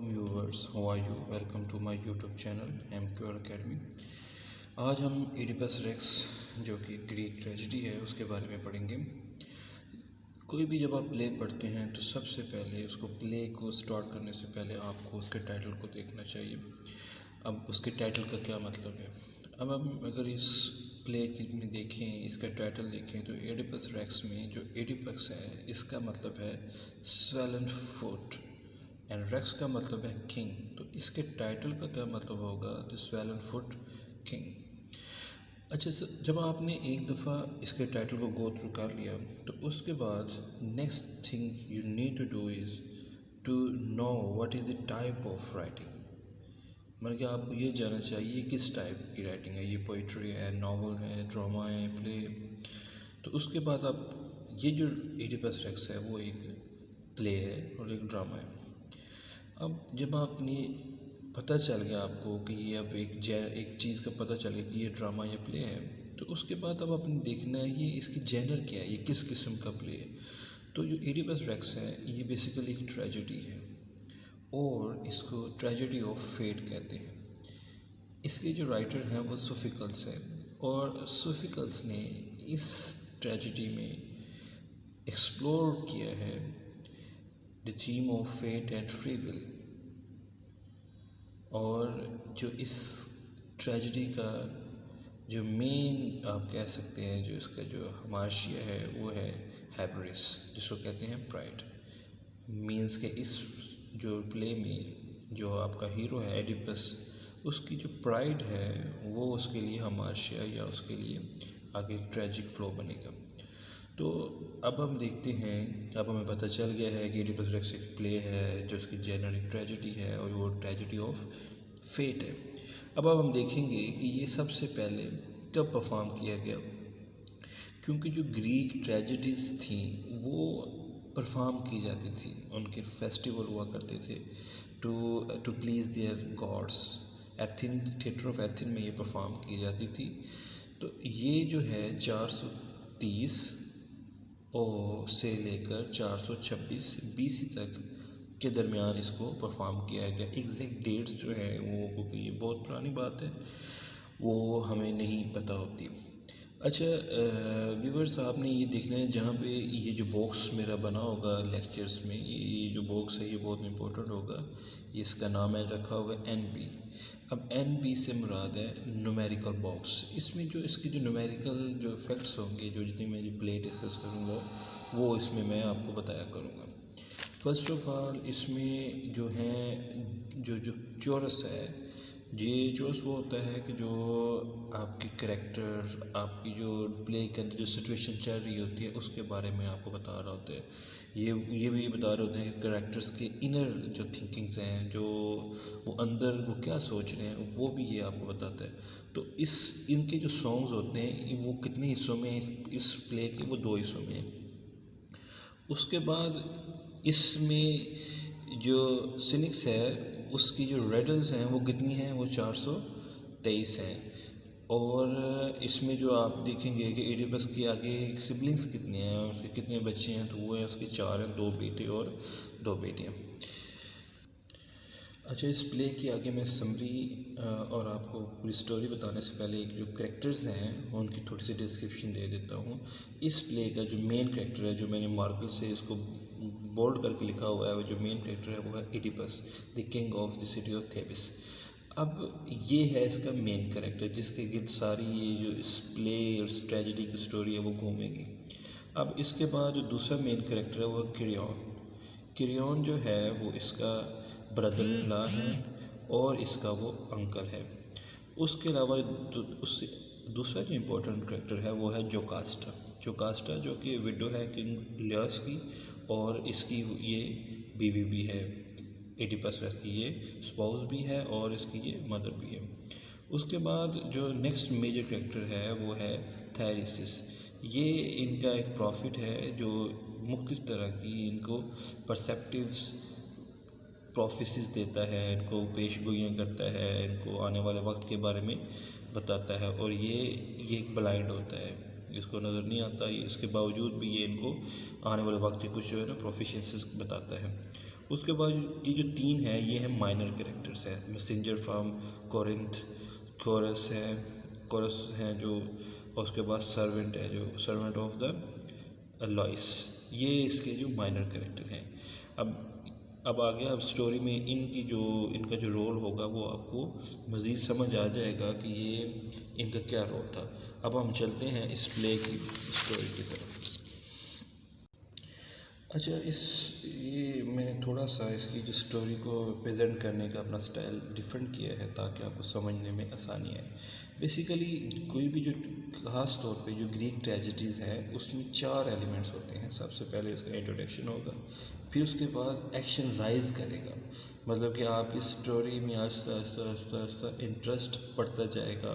viewers, how are you? Welcome to my YouTube channel MQR Academy। आज हम Oedipus racks जो कि Greek tragedy है उसके बारे में पढ़ेंगे। कोई भी जब आप प्ले पढ़ते हैं तो सबसे पहले उसको प्ले को स्टार्ट करने से पहले आपको उसके टाइटल को देखना चाहिए। अब उसके टाइटल का क्या मतलब है। अब हम अगर इस प्ले में देखें, इसका टाइटल देखें तो एडिपस रेक्स में जो एडिपस है इसका मतलब है स्वेलन फुट एंड रेक्स का मतलब है किंग। तो इसके टाइटल का क्या मतलब होगा, द स्वेलन फुट किंग। अच्छा सर, जब आपने एक दफ़ा इसके टाइटल को गो थ्रू कर लिया तो उसके बाद next thing you need to do is to know what is the type of writing. मतलब कि आपको ये जानना चाहिए किस टाइप की राइटिंग है, ये पोइट्री है, नावल है, ड्रामा है, प्ले। तो उसके बाद आप ये जो एडिपस रेक्स है वो एक प्ले है और एक ड्रामा है। अब जब आपने पता चल गया आपको कि ये अब एक चीज़ का पता चल गया कि ये ड्रामा या प्ले है, तो उसके बाद अब आपने देखना है ये इसकी जेनर क्या है, ये किस किस्म का प्ले है। तो जो एडिपस रेक्स है ये बेसिकली एक ट्रेजेडी है और इसको ट्रेजेडी ऑफ फेट कहते हैं। इसके जो राइटर हैं वो सोफिकल्स है और सोफिकल्स ने इस ट्रेजेडी में एक्सप्लोर किया है the theme of fate and free will. और जो इस ट्रेजेडी का जो मेन आप कह सकते हैं, जो इसका जो हमाशिया है वो है हैब्रिस, जिसको कहते हैं प्राइड। मीन्स के इस जो प्ले में जो आपका हीरो है एडिपस, उसकी जो प्राइड है वो उसके लिए हमाशिया या उसके लिए आगे ट्रेजिक फ्लो बनेगा। तो अब हम देखते हैं, अब हमें पता चल गया है कि एडिपस रेक्स एक प्ले है जो उसकी जेनरिक ट्रेजेडी है और वो ट्रेजेडी ऑफ फेट है। अब हम देखेंगे कि ये सबसे पहले कब परफॉर्म किया गया, क्योंकि जो ग्रीक ट्रेजेडीज़ थी वो परफॉर्म की जाती थी, उनके फेस्टिवल हुआ करते थे to please their gods. Athens, theatre of Athens में ये परफॉर्म की जाती थी। तो ये जो है 430 और से लेकर 426 BC तक के दरमियान इसको परफॉर्म किया गया। एग्जैक्ट डेट्स जो है वो, क्योंकि ये बहुत पुरानी बात है, वो हमें नहीं पता होती। अच्छा व्यूअर्स, आपने ये देखना है जहाँ पे ये जो बॉक्स मेरा बना होगा लेक्चर्स में, ये जो बॉक्स है ये बहुत इंपॉर्टेंट होगा। ये इसका नाम है रखा हुआ है NB। अब NB से मुराद है न्यूमेरिकल बॉक्स। इसमें जो इसके जो न्यूमेरिकल जो फैक्ट्स होंगे, जो जितनी मैं जो प्ले डिस्कस करूँगा वो इसमें मैं आपको बताया करूँगा। फर्स्ट ऑफ ऑल इसमें जो है जो चोरस है, ये चोरस वो होता है कि जो आपकी करैक्टर, आपकी जो प्ले के अंदर जो सिचुएशन चल रही होती है उसके बारे में आपको बता रहा होता है। ये भी बता रहे होते हैं कि करैक्टर्स के इनर जो थिंकिंग्स हैं, जो वो अंदर वो क्या सोच रहे हैं, वो भी ये आपको बताता है। तो इनके जो सॉन्ग्स होते हैं वो कितने हिस्सों में इस प्ले के, वो 2 हिस्सों में हैं। उसके बाद इसमें जो सिनिक्स है उसकी जो रेडल्स हैं वो कितनी हैं, वो 423 हैं। और इसमें जो आप देखेंगे कि एडिपस के आगे सिबलिंग्स कितने हैं, उसके कितने बच्चे हैं, तो वो हैं उसके 4 हैं, 2 बेटे और 2 बेटियाँ। अच्छा, इस प्ले की आगे मैं समरी और आपको पूरी स्टोरी बताने से पहले एक जो कैरेक्टर्स हैं उनकी थोड़ी सी डिस्क्रिप्शन दे देता हूँ। इस प्ले का जो मेन कैरेक्टर है, जो मैंने मार्कर से इसको बोल्ड करके लिखा हुआ है, वो जो मेन कैरेक्टर है वो है Oedipus, the king of the city of Thebes. अब ये है इसका मेन कैरेक्टर जिसके गिर्द सारी ये जो इस प्ले और इस ट्रेजेडी की स्टोरी है वो घूमेगी। अब इसके बाद जो दूसरा मेन कैरेक्टर है वो किरियन। किरियन जो है वो इसका ब्रदर इन लॉ है और इसका वो अंकल है। उसके अलावा उससे दूसरा जो इम्पोर्टेंट कैरेक्टर है वो है जोकास्टा। जोकास्टा जो कि विडो है किंग लियस की और इसकी ये बीवी भी है। एडिपस रेक्स की ये स्पाउस भी है और इसकी ये मदर भी है। उसके बाद जो नेक्स्ट मेजर कैरेक्टर है वो है थायरिसिस। ये इनका एक प्रॉफिट है जो मुख्तलिफ़ तरह की इनको परसेप्टिव्स प्रोफेसिस देता है, इनको पेशगोइयाँ करता है, इनको आने वाले वक्त के बारे में बताता है। और ये एक ब्लाइंड होता है, इसको नज़र नहीं आता, ये इसके बावजूद भी ये इनको आने वाले वक्त की कुछ जो है ना प्रोफेशंस बताता है। उसके बाद ये जो तीन है ये है माइनर कैरेक्टर्स हैं, मैसेंजर फ्रॉम कोरिंथ, कोरस है, कोरस है जो, और उसके बाद सर्वेंट है जो सर्वेंट ऑफ द लॉइस, ये इसके जो माइनर कैरेक्टर हैं। अब आगे अब स्टोरी में इनका जो रोल होगा वो आपको मज़ीद समझ आ जाएगा कि ये इनका क्या रोल था। अब हम चलते हैं इस प्ले की स्टोरी की तरफ। अच्छा, ये मैंने थोड़ा सा इसकी जो स्टोरी को प्रेजेंट करने का अपना स्टाइल डिफरेंट किया है ताकि आपको समझने में आसानी आए। बेसिकली कोई भी जो ख़ास तौर पे जो ग्रीक ट्रेजेडीज़ हैं उसमें 4 एलिमेंट्स होते हैं। सबसे पहले उसका इंट्रोडक्शन होगा, फिर उसके बाद एक्शन राइज करेगा, मतलब कि आपकी स्टोरी में आस्ता आस्ता आस्ता आस्ता इंटरेस्ट बढ़ता जाएगा।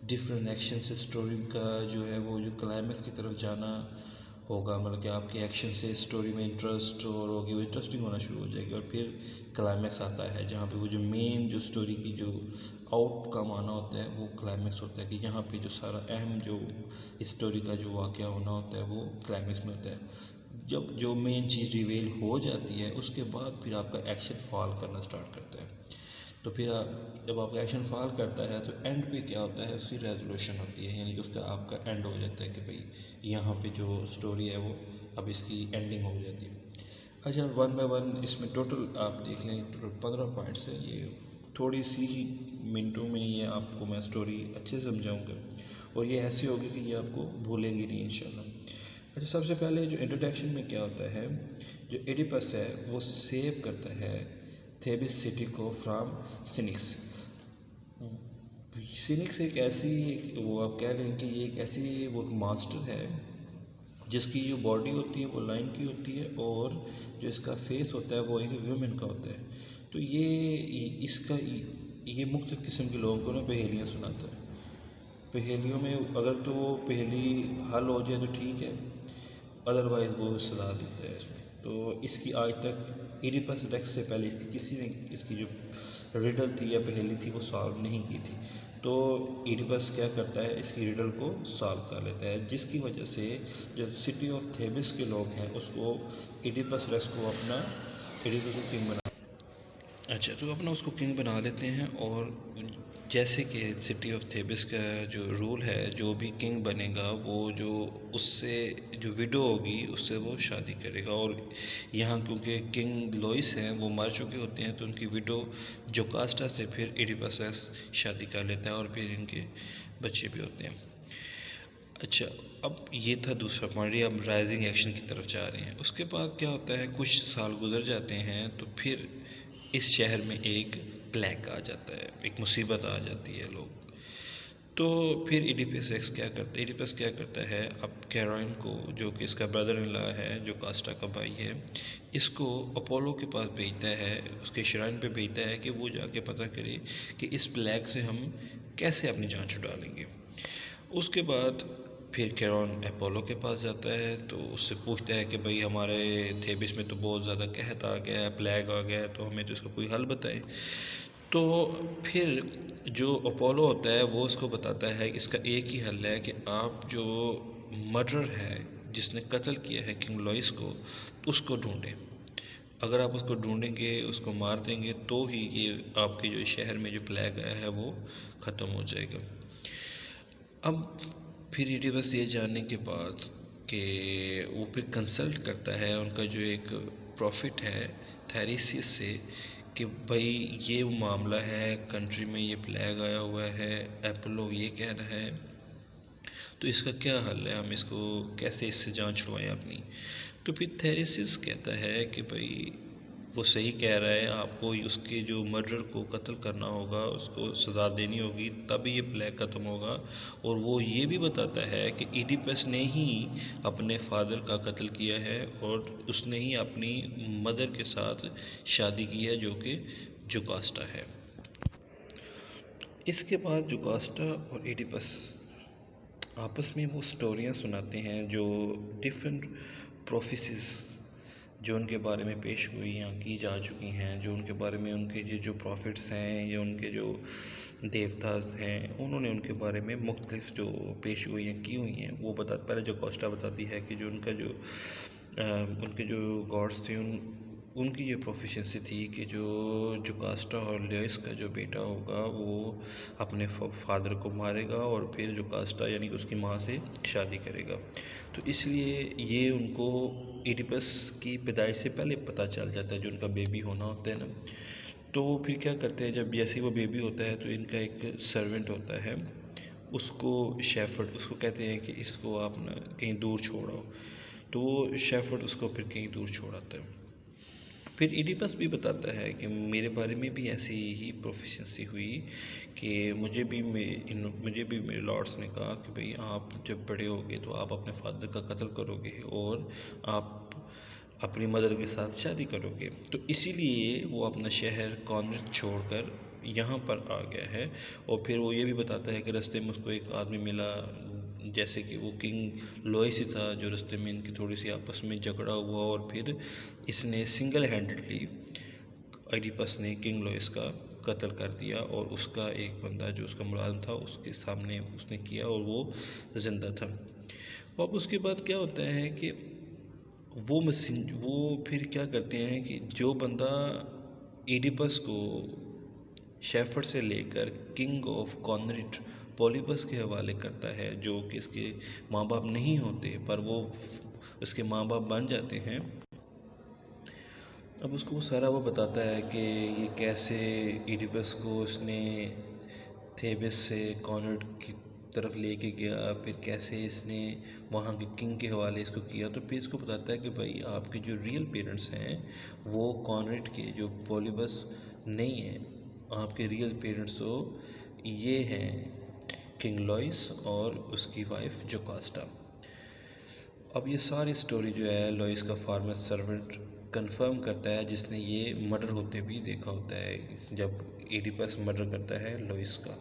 डिफरेंट एक्शन से स्टोरी का जो है वो जो क्लाइमेक्स की तरफ जाना होगा, मतलब कि आपके एक्शन से स्टोरी में इंटरेस्ट और होगी, वो इंटरेस्टिंग होना शुरू हो जाएगी। और फिर क्लाइमेक्स आता है जहाँ पे वो जो मेन जो स्टोरी की जो आउटकम आना होता है वो क्लाइमेक्स होता है, कि जहाँ पे जो सारा अहम जो स्टोरी का जो वाक़या होना होता है वो क्लाइमेक्स में होता है। जब जो मेन चीज़ रिवील हो जाती है उसके बाद फिर आपका एक्शन फॉल करना स्टार्ट करता है। तो फिर जब आपका एक्शन फॉल करता है तो एंड पे क्या होता है, उसकी रेजोल्यूशन होती है, यानी कि उसका आपका एंड हो जाता है कि भाई यहाँ पे जो स्टोरी है वो अब इसकी एंडिंग हो जाती है। अच्छा, 1 बाय 1 इसमें टोटल आप देख लें, टोटल 15 पॉइंट्स है। ये थोड़ी सी मिनटों में ये आपको मैं स्टोरी अच्छे से समझाऊँगा और ये ऐसी होगी कि ये आपको भूलेंगे नहीं इंशाल्लाह। अच्छा, सबसे पहले जो इंट्रोडक्शन में क्या होता है, जो एडिपस है वो सेव करता है थेबिस सिटी को फ्राम सिनिक्स। सिनिक्स एक ऐसी, वो आप कह लें कि ये एक ऐसी वो मास्टर है जिसकी जो बॉडी होती है वो लाइन की होती है और जो इसका फेस होता है वो एक वुमेन का होता है। तो ये मुख्तलिफ़ किस्म के लोगों को ना पहेलियाँ सुनाता है। पहेलियों में अगर तो वो पहेली हल हो जाए तो ठीक है, अदरवाइज़ वो सजा देता है इसमें। तो इसकी आज तक इडिपस रेक्स से पहले इसकी किसी ने इसकी जो रिडल थी या पहेली थी वो सॉल्व नहीं की थी। तो इडिपस क्या करता है, इसकी रिडल को सॉल्व कर लेता है, जिसकी वजह से जो सिटी ऑफ थेबिस के लोग हैं उसको इडिपस रेक्स को अपना इडिपस को किंग बना, अच्छा तो अपना उसको किंग बना लेते हैं। और जैसे कि सिटी ऑफ थेबिस का जो रूल है, जो भी किंग बनेगा वो जो उससे जो विडो होगी उससे वो शादी करेगा। और यहाँ क्योंकि किंग लोइस हैं वो मर चुके होते हैं तो उनकी विडो जोकास्टा से फिर इडिपस शादी कर लेता है और फिर इनके बच्चे भी होते हैं। अच्छा, अब ये था दूसरा पॉइंट, अब राइजिंग एक्शन की तरफ जा रहे हैं। उसके बाद क्या होता है, कुछ साल गुजर जाते हैं तो फिर इस शहर में एक प्लेग आ जाता है, एक मुसीबत आ जाती है लोग। तो फिर इडिपस क्या करता है, अब कैरोइन को जो कि इसका ब्रदर इन लॉ है, जो कास्टा का भाई है, इसको अपोलो के पास भेजता है, उसके श्राइन पे भेजता है कि वो जाके पता करे कि इस प्लेग से हम कैसे अपनी जान छुड़ा लेंगे। उसके बाद फिर कैरॉन अपोलो के पास जाता है तो उससे पूछता है कि भाई हमारे थेबिस में तो बहुत ज़्यादा कहत आ गया है, प्लेग आ गया है, तो हमें तो इसका कोई हल बताए। तो फिर जो अपोलो होता है वो उसको बताता है इसका एक ही हल है कि आप जो मर्डर है जिसने कत्ल किया है किंग लॉइस को, उसको ढूंढें। अगर आप उसको ढूंढेंगे, उसको मार देंगे तो ही ये आपके जो शहर में जो प्लेग आया है वो ख़त्म हो जाएगा। अब फिर इडिपस ये जानने के बाद कि वो फिर कंसल्ट करता है उनका जो एक प्रॉफिट है थेरेसियस से कि भाई ये मामला है, कंट्री में ये प्लेग आया हुआ है, अपोलो ये कह रहा है, तो इसका क्या हल है, हम इसको कैसे इससे जान छुड़वाएं अपनी। तो फिर थेरेसियस कहता है कि भाई वो सही कह रहा है, आपको उसके जो मर्डर को कत्ल करना होगा, उसको सज़ा देनी होगी, तभी ये प्लेग ख़त्म होगा। और वो ये भी बताता है कि इडिपस ने ही अपने फादर का कत्ल किया है और उसने ही अपनी मदर के साथ शादी की है जो कि जोकास्टा है। इसके बाद जोकास्टा और इडिपस आपस में वो स्टोरियाँ सुनाते हैं जो डिफरेंट प्रोफेसीज जो उनके बारे में पेश हुई या की जा चुकी हैं, जो उनके बारे में उनके जो प्रॉफिट्स हैं या उनके जो देवताज हैं उन्होंने उनके बारे में मुख्तलिफ जो पेश हुई हैं की हुई हैं वो पहले जो कोस्टा बताती है कि जो उनका जो उनके जो गॉड्स थे उनकी ये प्रोफिशेंसी थी कि जो जोकास्टा और लुइस का जो बेटा होगा वो अपने फादर को मारेगा और फिर जोकास्टा यानी कि उसकी माँ से शादी करेगा। तो इसलिए ये उनको इडिपस की पैदाइश से पहले पता चल जाता है, जो उनका बेबी होना होता है ना। तो वो फिर क्या करते हैं, जब जैसे ही वो बेबी होता है तो इनका एक सर्वेंट होता है, उसको शेफर्ड, उसको कहते हैं कि इसको आप ना कहीं दूर छोड़ो। तो वो शेफर्ड उसको फिर कहीं दूर छोड़ाता है। फिर इडिपस भी बताता है कि मेरे बारे में भी ऐसी ही प्रोफिशेंसी हुई कि मुझे भी मेरे लॉर्ड्स ने कहा कि भाई आप जब बड़े होगे तो आप अपने फादर का कत्ल करोगे और आप अपनी मदर के साथ शादी करोगे। तो इसीलिए वो अपना शहर कॉर्निथ छोड़कर यहाँ पर आ गया है। और फिर वो ये भी बताता है कि रास्ते में उसको एक आदमी मिला, जैसे कि वो किंग लुइस ही था, जो रास्ते में इनकी थोड़ी सी आपस में झगड़ा हुआ और फिर इसने सिंगल हैंडेडली एडिपस ने किंग लुइस का कत्ल कर दिया और उसका एक बंदा जो उसका मुलाजिम था उसके सामने उसने किया और वो ज़िंदा था। अब उसके बाद क्या होता है कि वो फिर क्या करते हैं कि जो बंदा एडिपस को शेफर्ड से लेकर किंग ऑफ कॉर्निथ पॉलीबस के हवाले करता है, जो कि इसके माँ बाप नहीं होते पर वो उसके माँ बाप बन जाते हैं। अब उसको सारा वो बताता है कि ये कैसे एडिपस को उसने थेबिस से कॉर्निथ की तरफ लेके गया, फिर कैसे इसने वहाँ के किंग के हवाले इसको किया। तो फिर इसको बताता है कि भाई आपके जो रियल पेरेंट्स हैं वो कॉर्निथ के जो पॉलीबस नहीं है, आपके रियल पेरेंट्स तो ये हैं किंग लुइस और उसकी वाइफ जोकास्टा। अब ये सारी स्टोरी जो है लुइस का फार्मर सर्वेंट कंफर्म करता है, जिसने ये मर्डर होते भी देखा होता है जब एडिपस मर्डर करता है लुइस का।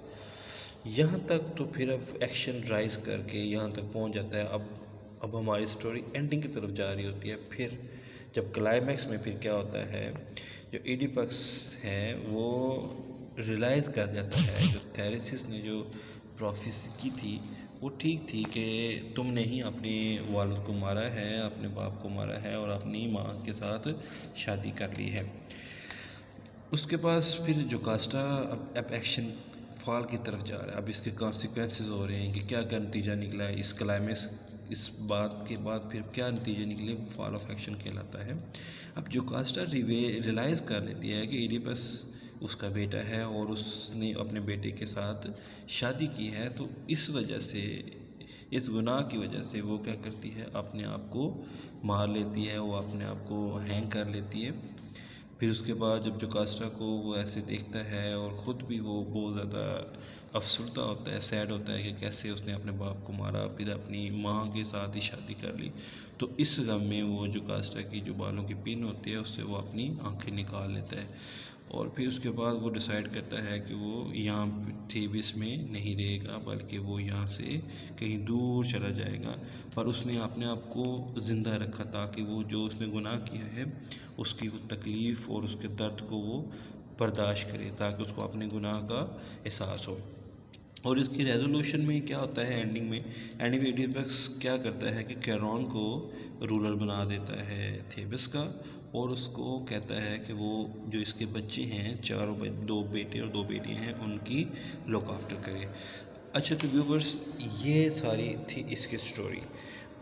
यहाँ तक तो फिर अब एक्शन राइज करके यहाँ तक पहुँच जाता है। अब हमारी स्टोरी एंडिंग की तरफ जा रही होती है। फिर जब क्लाइमैक्स में फिर क्या होता है, जो एडिपस है वो रियलाइज़ कर जाता है जो थेरेसिस ने जो प्रोफेसी की थी वो ठीक थी कि तुमने ही अपने वालिद को मारा है, अपने बाप को मारा है और अपनी माँ के साथ शादी कर ली है। उसके पास फिर जोकास्टा अब एक्शन फॉल की तरफ जा रहा है। अब इसके कॉन्सिक्वेंसेस हो रहे हैं कि क्या क्या नतीजा निकला है इस क्लाइमेक्स, इस बात के बाद फिर क्या नतीजे निकले, फॉल ऑफ एक्शन कहलाता है। अब जोकास्टा रियलाइज़ कर लेती है कि एडिपस उसका बेटा है और उसने अपने बेटे के साथ शादी की है, तो इस वजह से, इस गुनाह की वजह से वो क्या करती है, अपने आप को मार लेती है, वो अपने आप को हैंग कर लेती है। फिर उसके बाद जब जोकास्टा को वो ऐसे देखता है और ख़ुद भी वो बहुत ज़्यादा अफसरदा होता है, सैड होता है कि कैसे उसने अपने बाप को मारा, फिर अपनी माँ के साथ ही शादी कर ली। तो इस गम में वो जोकास्टा की जो बालों की पिन होती है उससे वो अपनी आंखें निकाल लेता है और फिर उसके बाद वो डिसाइड करता है कि वो यहाँ थेबिस में नहीं रहेगा बल्कि वो यहाँ से कहीं दूर चला जाएगा। पर उसने अपने आप को ज़िंदा रखा ताकि वो जो उसने गुनाह किया है उसकी वो तकलीफ़ और उसके दर्द को वो बर्दाश्त करे, ताकि उसको अपने गुनाह का एहसास हो। और इसकी रेजोल्यूशन में क्या होता है, एंडिंग में एडिपस क्या करता है कि कैरॉन को रूलर बना देता है थेबिस का और उसको कहता है कि वो जो इसके बच्चे हैं, दो बेटे और दो बेटियां हैं, उनकी लुक आफ्टर करे। अच्छा तो व्यूवर्स, ये सारी थी इसकी स्टोरी।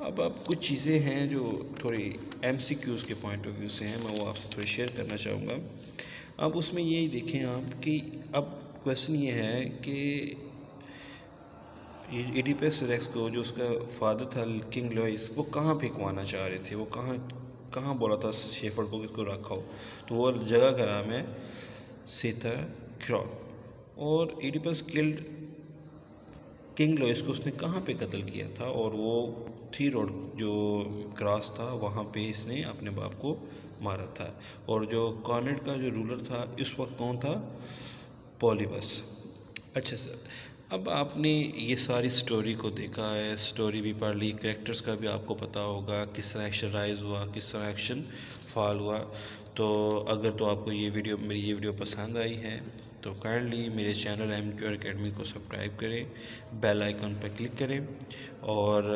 अब कुछ चीज़ें हैं जो थोड़ी MCQs के पॉइंट ऑफ व्यू से हैं, मैं वो आपसे थोड़ी शेयर करना चाहूँगा। अब उसमें यही देखें आप कि अब क्वेश्चन ये है कि एडिपस रेक्स को, जो उसका फादर था किंग लुइस, वो कहाँ फेंकवाना चाह रहे थे, वो कहाँ कहाँ बोला था शेफर्ड को किसको रखा हो। तो वो जगह का नाम है सेथा क्रॉ। और एडिपस किल्ड किंग लुइस को उसने कहाँ पे कत्ल किया था, और वो 3 रोड जो क्रॉस था वहाँ पे इसने अपने बाप को मारा था। और जो कॉर्निथ का जो रूलर था इस वक्त कौन था, पॉलीबस। अच्छा सर, अब आपने ये सारी स्टोरी को देखा है, स्टोरी भी पढ़ ली, कैरेक्टर्स का भी आपको पता होगा किस तरह एक्शन राइज हुआ, किस तरह एक्शन फॉल हुआ। तो अगर तो आपको मेरी ये वीडियो पसंद आई है तो काइंडली मेरे चैनल MQR अकेडमी को सब्सक्राइब करें, बेल आइकन पर क्लिक करें, और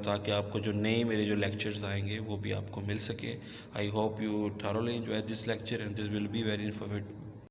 ताकि आपको जो नए मेरे जो लेक्चर्स आएंगे वो भी आपको मिल सके। I hope you thoroughly enjoy this lecture and this will be very